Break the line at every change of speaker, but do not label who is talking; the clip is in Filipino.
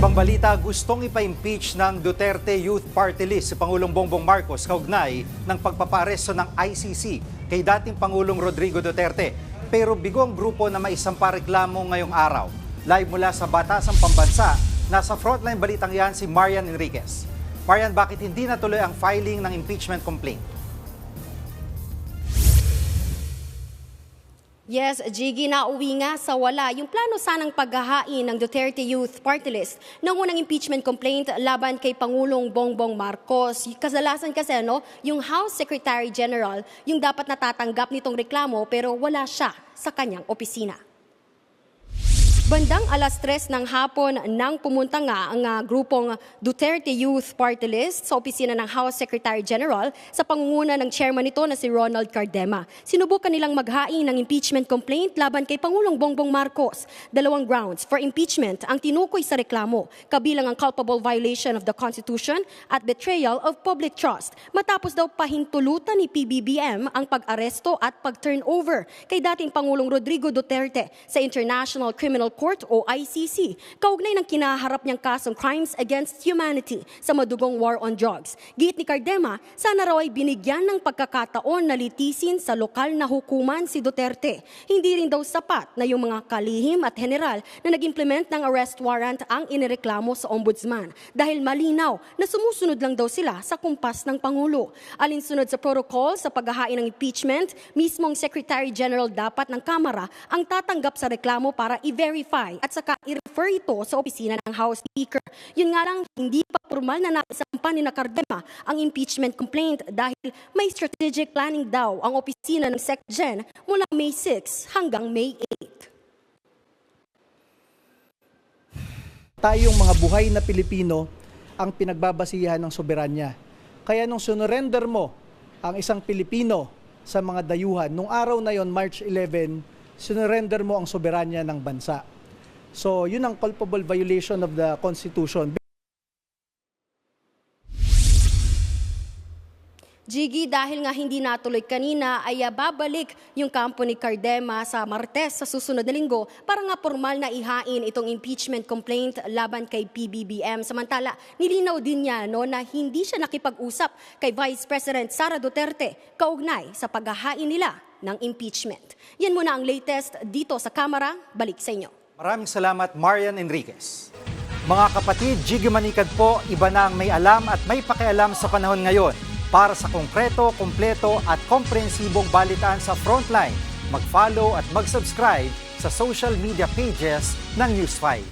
Ibang balita, gustong ipa-impeach ng Duterte Youth Party List si Pangulong Bongbong Marcos kaugnay ng pagpaparesto ng ICC kay dating Pangulong Rodrigo Duterte. Pero bigo ang grupo na maisampa reklamo ngayong araw. Live mula sa Batasang Pambansa, nasa frontline balitang yan si Marian Enriquez. Marian, bakit hindi natuloy ang filing ng impeachment complaint?
Yes, Jiggy, nauwi nga sa wala yung plano sanang paghahain ng Duterte Youth Party List ng unang impeachment complaint laban kay Pangulong Bongbong Marcos. Kasalasan kasi yung House Secretary General yung dapat natatanggap nitong reklamo pero wala siya sa kanyang opisina. Bandang 3:00 ng hapon nang pumunta nga ang grupong Duterte Youth Party List sa opisina ng House Secretary General sa pangunguna ng chairman nito na si Ronald Cardema. Sinubukan nilang maghain ng impeachment complaint laban kay Pangulong Bongbong Marcos. 2 grounds for impeachment ang tinukoy sa reklamo, kabilang ang culpable violation of the Constitution at betrayal of public trust. Matapos daw pahintulutan ni PBBM ang pag-aresto at pag-turnover kay dating Pangulong Rodrigo Duterte sa International Criminal Court o ICC, kaugnay ng kinaharap niyang kasong crimes against humanity sa madugong war on drugs. Giit ni Cardema, sana raw ay binigyan ng pagkakataon na litisin sa lokal na hukuman si Duterte. Hindi rin daw sapat na yung mga kalihim at general na nag-implement ng arrest warrant ang inireklamo sa ombudsman dahil malinaw na sumusunod lang daw sila sa kumpas ng Pangulo. Alinsunod sa protocol sa paghahain ng impeachment, mismong Secretary General dapat ng Kamara ang tatanggap sa reklamo para i-verify at saka i-refer ito sa opisina ng House Speaker. Yun nga lang, hindi pa formal na naisampa ni Cardema ang impeachment complaint dahil may strategic planning daw ang opisina ng SecGen mula May 6 hanggang May 8.
Tayong mga buhay na Pilipino ang pinagbabasihan ng soberanya. Kaya nung sinurrender mo ang isang Pilipino sa mga dayuhan, nung araw na yon, March 11, sinurrender mo ang soberanya ng bansa. So, yun ang culpable violation of the Constitution.
Jiggy, dahil nga hindi natuloy kanina ay babalik yung kampo ni Cardema sa Martes sa susunod na linggo para nga formal na ihain itong impeachment complaint laban kay PBBM. Samantala, nilinaw din niya na hindi siya nakipag-usap kay Vice President Sara Duterte kaugnay sa paghahain nila ng impeachment. Yan muna ang latest dito sa Kamara. Balik sa inyo.
Maraming salamat, Marian Enriquez. Mga kapatid, Jiggy Manikad po, iba na ang may alam at may pakialam sa panahon ngayon. Para sa konkreto, kumpleto at komprehensibong balitaan sa Frontline, mag-follow at mag-subscribe sa social media pages ng News 5.